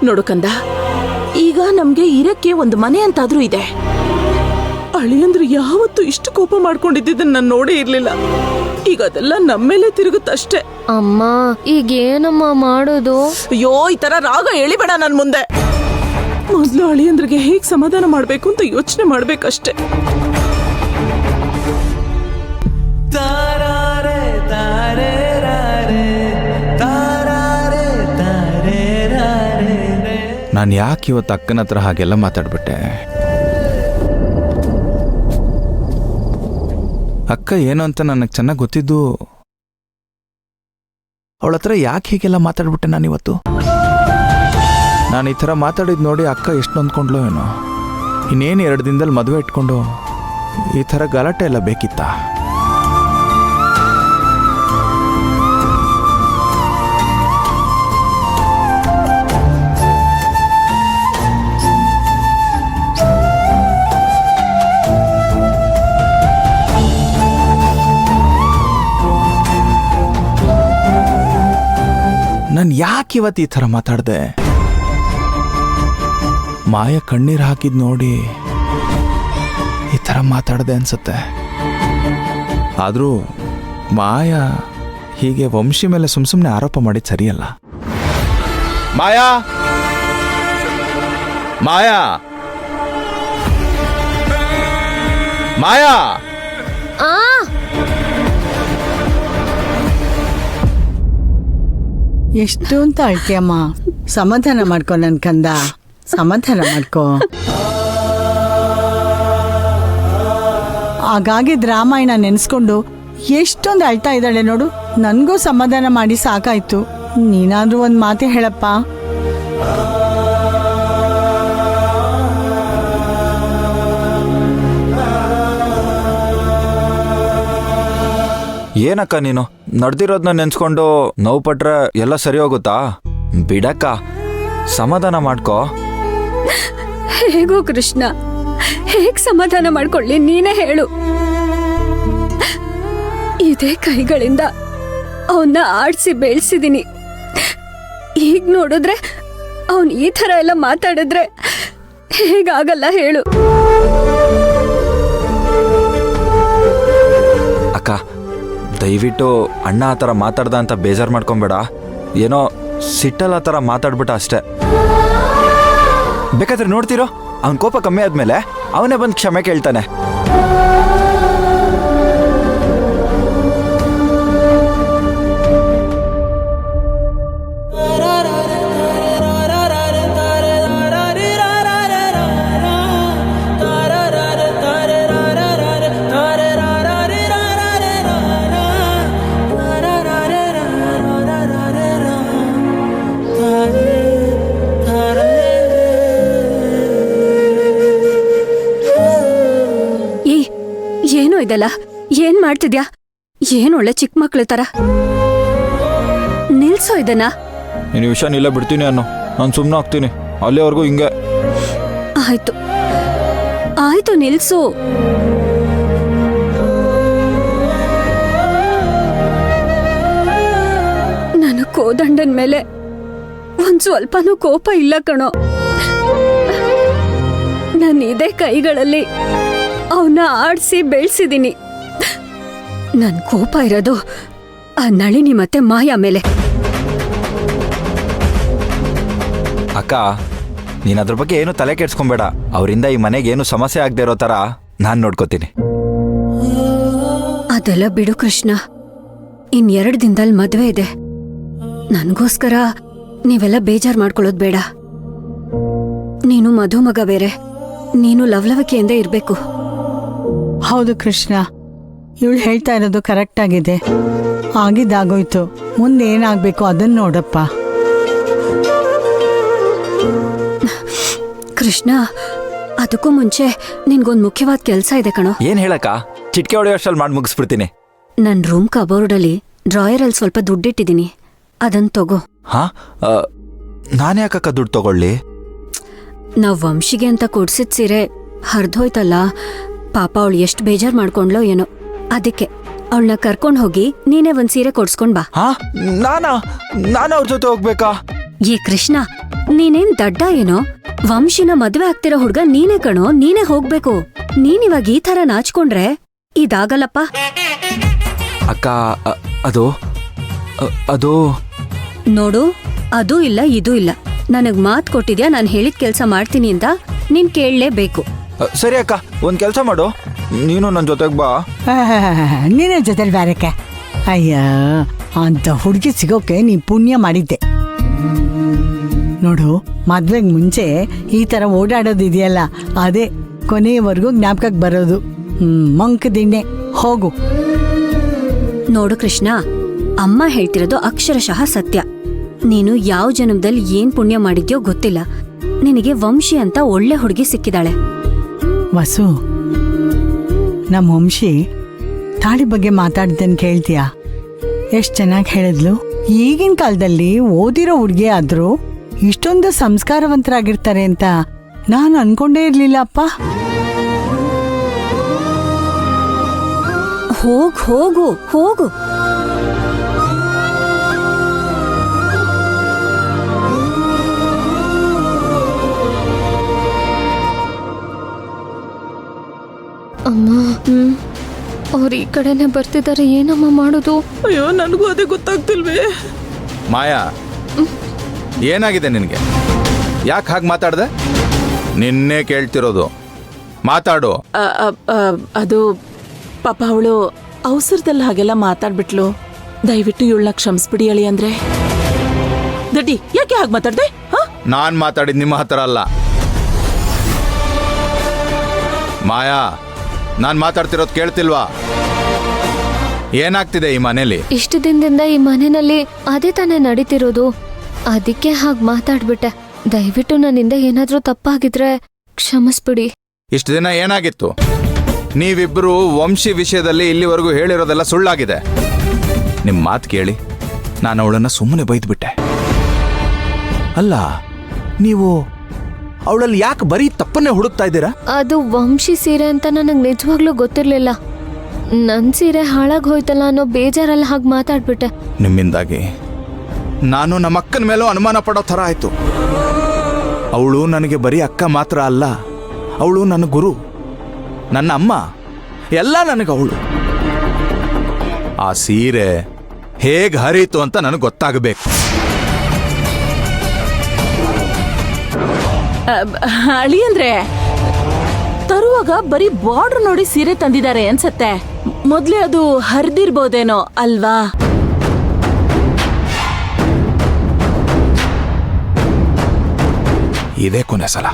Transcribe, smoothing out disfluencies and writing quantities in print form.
ನೋಡು ಕಂದ, ಈಗ ನಮ್ಗೆ ಇರಕ್ಕೆ ಒಂದು ಮನೆ ಅಂತಾದ್ರೂ ಇದೆ. ಅಳಿಯಂದ್ರು ಯಾವತ್ತೂ ಇಷ್ಟು ಕೋಪ ಮಾಡ್ಕೊಂಡಿದ್ದನ್ನ ನಾನು ನೋಡೇ ಇರ್ಲಿಲ್ಲ. ಈಗ ಅದೆಲ್ಲ ನಮ್ಮೇಲೆ ತಿರುಗುತ್ತಷ್ಟೇ. ಅಮ್ಮ ಈಗ ಏನಮ್ಮ ಮಾಡೋದು? ಅಯ್ಯೋ, ಈ ತರ ರಾಗ ಎಳಿಬೇಡ ನನ್ ಮುಂದೆ. ಮೊದ್ಲು ಅಳಿಯಂದ್ರಿಗೆ ಹೇಗ್ ಸಮಾಧಾನ ಮಾಡ್ಬೇಕು ಅಂತ ಯೋಚನೆ ಮಾಡ್ಬೇಕಷ್ಟೇ. ನಾನು ಯಾಕೆ ಇವತ್ತು ಅಕ್ಕನ ಹತ್ರ ಹಾಗೆಲ್ಲ ಮಾತಾಡ್ಬಿಟ್ಟೆ? ಅಕ್ಕ ಏನು ಅಂತ ನನಗೆ ಚೆನ್ನಾಗಿ ಗೊತ್ತಿದ್ದು, ಅವಳ ಹತ್ರ ಯಾಕೆ ಹೀಗೆಲ್ಲ ಮಾತಾಡ್ಬಿಟ್ಟೆ ನಾನಿವತ್ತು? ನಾನು ಈ ಥರ ಮಾತಾಡಿದ್ ನೋಡಿ ಅಕ್ಕ ಎಷ್ಟು ನೊಂದ್ಕೊಂಡ್ಲೋ ಏನೋ. ಇನ್ನೇನು 2 ದಿನದಲ್ಲಿ ಮದುವೆ ಇಟ್ಕೊಂಡು ಈ ಥರ ಗಲಾಟೆ ಎಲ್ಲ ಬೇಕಿತ್ತಾ? ನಾನು ಯಾಕೆ ಇವತ್ತು ಈ ಥರ ಮಾತಾಡಿದೆ? ಮಾಯ ಕಣ್ಣೀರು ಹಾಕಿದ್ ನೋಡಿ ಈ ಥರ ಮಾತಾಡಿದೆ ಅನ್ಸುತ್ತೆ. ಆದರೂ ಮಾಯ ಹೀಗೆ ವಂಶಿ ಮೇಲೆ ಸುಮ್ಮನೆ ಆರೋಪ ಮಾಡಿದ್ ಸರಿಯಲ್ಲ. ಮಾಯಾ, ಮಾಯಾ, ಮಾಯಾ! ಎಷ್ಟು ಅಂತ ಅಳ್ತೀಯಮ್ಮ? ಸಮಾಧಾನ ಮಾಡ್ಕೊ ನನ್ ಕಂದ, ಸಮಾಧಾನ ಮಾಡ್ಕೊ. ಹಾಗಾಗಿದ್ ರಾಮಾಯಣ ನೆನ್ಸ್ಕೊಂಡು ಎಷ್ಟೊಂದು ಅಳ್ತಾ ಇದ್ದಾಳೆ ನೋಡು. ನನ್ಗೂ ಸಮಾಧಾನ ಮಾಡಿ ಸಾಕಾಯ್ತು. ನೀನಾದ್ರೂ ಒಂದ್ ಮಾತೆ ಹೇಳಪ್ಪ. ಏನಕ್ಕ ನೀನು ನಡೆದಿರೋದನ್ನ ನೆನ್ಸ್ಕೊಂಡು ನೋವು ಪಟ್ರೆ ಎಲ್ಲ ಸರಿ ಹೋಗುತ್ತಾ? ಬಿಡಕ್ಕ, ಸಮಾಧಾನ ಮಾಡ್ಕೋ. ಹೇಗೋ ಕೃಷ್ಣ, ಹೇಗ್ ಸಮಾಧಾನ ಮಾಡ್ಕೊಳ್ಳಿ ನೀನೇ ಹೇಳು. ಇದೇ ಕೈಗಳಿಂದ ಅವನ್ನ ಆಡ್ಸಿ ಬೆಳೆಸಿದೀನಿ. ಈಗ ನೋಡಿದ್ರೆ ಅವನ್ ಈ ತರ ಎಲ್ಲ ಮಾತಾಡಿದ್ರೆ ಹೇಗಾಗಲ್ಲ ಹೇಳು. ಅಕ್ಕ, ದಯವಿಟ್ಟು ಅಣ್ಣ ಆ ಥರ ಮಾತಾಡ್ದ ಅಂತ ಬೇಜಾರು ಮಾಡ್ಕೊಬೇಡ. ಏನೋ ಸಿಟ್ಟಲ್ಲ ಆ ಥರ ಮಾತಾಡ್ಬಿಟ್ಟ ಅಷ್ಟೇ. ಬೇಕಾದ್ರೆ ನೋಡ್ತಿರೋ, ಅವನ ಕೋಪ ಕಮ್ಮಿ ಆದ್ಮೇಲೆ ಅವನೇ ಬಂದು ಕ್ಷಮೆ ಕೇಳ್ತಾನೆ. ಏನೋ ಇದಲ್ಲ, ಏನ್ ಮಾಡ್ತಿದ್ಯಾ? ಏನ್ ಒಳ್ಳೆ ಚಿಕ್ಕ ಮಕ್ಳ ತರ. ನಿಲ್ಸೋ ಇದನ್ನ. ನೀನು ವಿಷಯ ನಿಲ್ಲ ಬಿಡ್ತೀನಿ ಅನ್ನೋ, ನಾನು ಸುಮ್ಮನೆ ಆಗ್ತೀನಿ. ಅಲ್ಲಿವರೆಗೂ ಹಿಂಗೆ. ಆಯ್ತು ಆಯ್ತು, ನಿಲ್ಸು. ನನ್ನ ಕೋದಂಡನ್ ಮೇಲೆ ಒಂದ್ ಸ್ವಲ್ಪನೂ ಕೋಪ ಇಲ್ಲ ಕಣೋ. ನಾನು ಇದೇ ಕೈಗಳಲ್ಲಿ ಅವನ್ನ ಆಡ್ಸಿ ಬೆಳೆಸಿದೀನಿ. ನನ್ ಕೋಪ ಇರೋದು ಆ ನಳಿನಿ ಮತ್ತೆ ಮಾಯಾ ಮೇಲೆ. ಅಕ್ಕ, ನೀನು ಅದ್ರ ಬಗ್ಗೆ ಏನು ತಲೆ ಕೆಡ್ಸ್ಕೊಂಬೇಡ. ಅವರಿಂದ ಈ ಮನೆಗೆ ಏನು ಸಮಸ್ಯೆ ಆಗದೆ ಇರೋ ಥರ ನಾನು ನೋಡ್ಕೋತೀನಿ. ಅದೆಲ್ಲ ಬಿಡು ಕೃಷ್ಣ. ಇನ್ 2 ದಿನದಲ್ಲಿ ಮದ್ವೆ ಇದೆ. ನನ್ಗೋಸ್ಕರ ನೀವೆಲ್ಲ ಬೇಜಾರ್ ಮಾಡ್ಕೊಳ್ಳೋದು ಬೇಡ. ನೀನು ಮಧುಮಗ ಬೇರೆ. ನೀನು ಲವಲವಿಕೆಯಿಂದ ಇರ್ಬೇಕು. ಹೌದು ಕೃಷ್ಣ, ಇವಳು ಹೇಳ್ತಾ ಇರೋದು ಕರೆಕ್ಟ್ ಆಗಿದೆ. ಆಗಿದ್ದಾಗೋಯ್ತು, ಮುಂದೆ ಏನಾಗ್ಬೇಕು ಅದನ್ನ ನೋಡಪ್ಪ. ಕೃಷ್ಣ, ಅದಕ್ಕೂ ಮುಂಚೆ ನಿನ್ಗೊಂದು ಮುಖ್ಯವಾದ ಕೆಲಸ ಇದೆ ಕಣೋ. ಏನು ಹೇಳಕ್ಕ? ಚಿಟ್ಕೆ ಹೊಡೆಯೋಷ್ಟಲ್ಲಿ ಮಾಡಿ ಮುಗಿಸ್ಬಿಡ್ತೀನಿ. ನನ್ನ ರೂಮ್ ಕಬೋರ್ಡಲ್ಲಿ ಡ್ರಾಯರಲ್ಲಿ ಸ್ವಲ್ಪ ದುಡ್ಡಿಟ್ಟಿದ್ದೀನಿ, ಅದನ್ನ ತಗೋ. ಹಾ, ನಾನು ಯಾಕಕ್ಕ ದುಡ್ಡು ತಗೊಳ್ಳಿ? ನಾವ್ ವಂಶಿಗೆ ಅಂತ ಕೊಡ್ಸಿದ್ ಸೀರೆ ಹರ್ದೋಯ್ತಲ್ಲ, ಪಾಪ ಅವಳು ಎಷ್ಟು ಬೇಜಾರ್ ಮಾಡ್ಕೊಂಡ್ಲೋ ಏನೋ. ಅದಕ್ಕೆ ಅವಳನ್ನ ಕರ್ಕೊಂಡ್ ಹೋಗಿ ನೀನೇ ಒಂದ್ ಸೀರೆ ಕೊಡ್ಸ್ಕೊಂಡ್ ಬಾ. ಹಾ, ನಾನು ಅವ್ರ ಜೊತೆ ಹೋಗ್ಬೇಕಾ? ಏ ಕೃಷ್ಣ, ನೀನೇನ್ ದಡ್ಡ ಏನೋ? ವಂಶಿನ ಮದ್ವೆ ಆಗ್ತಿರೋ ಹುಡ್ಗ ನೀನೇ ಕಣೋ, ನೀನೇ ಹೋಗ್ಬೇಕು. ನೀನಿವಾಗ ಈ ತರ ನಾಚ್ಕೊಂಡ್ರೆ ಇದಾಗಲ್ಲಪ್ಪ. ಅಕ್ಕ ಅದು ಅದು ನೋಡು, ಅದೂ ಇಲ್ಲ ಇದೂ ಇಲ್ಲ. ನನಗ್ ಮಾತ್ ಕೊಟ್ಟಿದ್ಯಾ, ನಾನ್ ಹೇಳಿದ ಕೆಲ್ಸ ಮಾಡ್ತೀನಿ ಅಂತ ನೀನ್ ಕೇಳಲೇಬೇಕು. ಸರಿ ಅಕ್ಕ, ಒಂದ್ ಕೆಲಸ ಮಾಡು, ನೀನು ನನ್ನ ಜೊತೆಗೆ ಬಾ. ನೀನೇ ಜೊತೆಲಿ ಬ್ಯಾರಕ್ಕೆ. ಅಯ್ಯ, ಅಂತ ಹುಡುಗಿ ಸಿಗೋಕೆ ನೀ ಪುಣ್ಯ ಮಾಡಿದ್ದೆ ನೋಡು. ಮದ್ವೆಗ್ ಮುಂಚೆ ಈ ತರ ಓಡಾಡೋದಿದೆಯಲ್ಲ, ಅದೇ ಕೊನೆಯವರೆಗೂ ಜ್ಞಾಪಕಕ್ಕೆ ಬರೋದು. ಮಂಕ್ ದಿಣ್ಣೆ ಹೋಗು. ನೋಡು ಕೃಷ್ಣ, ಅಮ್ಮ ಹೇಳ್ತಿರೋದು ಅಕ್ಷರಶಃ ಸತ್ಯ. ನೀನು ಯಾವ ಜನ್ಮದಲ್ಲಿ ಏನ್ ಪುಣ್ಯ ಮಾಡಿದ್ಯೋ ಗೊತ್ತಿಲ್ಲ. ನಿನಗೆ ವಂಶಿ ಅಂತ ಒಳ್ಳೆ ಹುಡುಗಿ ಸಿಕ್ಕಿದಾಳೆ. ವಸು, ನಮ್ಮ ವಂಶಿ ತಾಳಿ ಬಗ್ಗೆ ಮಾತಾಡ್ದೇನ್ ಕೇಳ್ತೀಯಾ? ಎಷ್ಟ್ ಚೆನ್ನಾಗಿ ಹೇಳಿದ್ಲು. ಈಗಿನ ಕಾಲದಲ್ಲಿ ಓದಿರೋ ಹುಡುಗಿ ಆದ್ರೂ ಇಷ್ಟೊಂದು ಸಂಸ್ಕಾರವಂತರಾಗಿರ್ತಾರೆ ಅಂತ ನಾನು ಅನ್ಕೊಂಡೇ ಇರ್ಲಿಲ್ಲ ಅಪ್ಪ. ಹೋಗು ಹೋಗು. ಅಮ್ಮ, ಅವ್ರು ಈ ಕಡೆನೆ ಬರ್ತಿದ್ದಾರೆ, ಏನಮ್ಮ ಮಾಡೋದು? ಅಯ್ಯೋ, ನನಗೂ ಅದೇ ಗೊತ್ತಾಗ್ತಿಲ್ವೇ. ಮಾಯಾ, ಏನಾಗಿದೆ ನಿನಗೆ? ಯಾಕೆ ಹಾಗೆ ಮಾತಾಡ್ದೆ? ನಿನ್ನೆ ಕೇಳ್ತಿರೋದು, ಮಾತಾಡು. ಅದು ಪಾಪ ಅವಳು ಅವಸರದಲ್ಲಿ ಹಾಗೆಲ್ಲ ಮಾತಾಡ್ಬಿಟ್ಲು. ದಯವಿಟ್ಟು ಇವಳನ್ನ ಕ್ಷಮಿಸ್ಬಿಡಿ ಅಳಿ. ಅಂದ್ರೆ ದಡ್ಡಿ, ಯಾಕೆ ಹಾಗೆ ಮಾತಾಡ್ದೆ? ನಾನ್ ಮಾತಾಡಿದ್ ನಿಮ್ಮ ಹತ್ರ ಅಲ್ಲ ಮಾಯಾ. ನಾನ್ ಮಾತಾಡ್ತಿರೋದು ಕೇಳ್ತಿಲ್ವಾ? ಏನಾಗ್ತಿದೆ ಈ ಮನೇಲಿ? ಇಷ್ಟು ದಿನದಿಂದ ಈ ಮನೆಯಲ್ಲಿ ಅದೇ ತಾನೇ ನಡೀತಿರೋದು. ಅದಕ್ಕೆ ಹಾಗೆ ಮಾತಾಡ್ಬಿಟ್ಟೆ. ದಯವಿಟ್ಟು ನನ್ನಿಂದ ಏನಾದ್ರೂ ತಪ್ಪಾಗಿದ್ರೆ ಕ್ಷಮಿಸ್ಬಿಡಿ. ಇಷ್ಟು ದಿನ ಏನಾಗಿತ್ತು? ನೀವಿಬ್ರು ವಂಶಿ ವಿಷಯದಲ್ಲಿ ಇಲ್ಲಿವರೆಗೂ ಹೇಳಿರೋದೆಲ್ಲ ಸುಳ್ಳಾಗಿದೆ. ನಿಮ್ ಮಾತು ಕೇಳಿ ನಾನು ಅವಳನ್ನ ಸುಮ್ಮನೆ ಬೈದ್ಬಿಟ್ಟೆ. ಅಲ್ಲ, ನೀವು ಅವಳಲ್ಲಿ ಯಾಕೆ ಬರೀ ತಪ್ಪನ್ನೇ ಹುಡುಕ್ತಾ ಇದ್ದೀರಾ? ಅದು ವಂಶಿ ಸೀರೆ ಅಂತ ನನಗೆ ನಿಜವಾಗ್ಲೂ ಗೊತ್ತಿರ್ಲಿಲ್ಲ. ನನ್ ಸೀರೆ ಹಾಳಾಗ್ ಹೋಯ್ತಲ್ಲ ಅನ್ನೋ ಬೇಜಾರಲ್ಲ ಹಾಗೆ ಮಾತಾಡ್ಬಿಟ್ಟೆ. ನಿಮ್ಮಿಂದಾಗಿ ನಾನು ನಮ್ಮ ಅಕ್ಕನ ಮೇಲೂ ಅನುಮಾನ ಪಡೋ ಥರ ಆಯ್ತು. ಅವಳು ನನಗೆ ಬರೀ ಅಕ್ಕ ಮಾತ್ರ ಅಲ್ಲ, ಅವಳು ನನ್ನ ಗುರು, ನನ್ನ ಅಮ್ಮ, ಎಲ್ಲ ನನಗೆ ಅವಳು. ಆ ಸೀರೆ ಹೇಗೆ ಹರಿತು ಅಂತ ನನಗೆ ಗೊತ್ತಾಗಬೇಕು. ಅಳಿ ಅಂದ್ರೆ ತರುವಾಗ ಬರೀ ಬಾರ್ಡರ್ ನೋಡಿ ಸೀರೆ ತಂದಿದ್ದಾರೆ ಅನ್ಸತ್ತೆ. ಮೊದ್ಲೇ ಅದು ಹರಿದಿರ್ಬೋದೇನೋ ಅಲ್ವಾ? ಇದೇ ಕೊನೆ ಸಲ.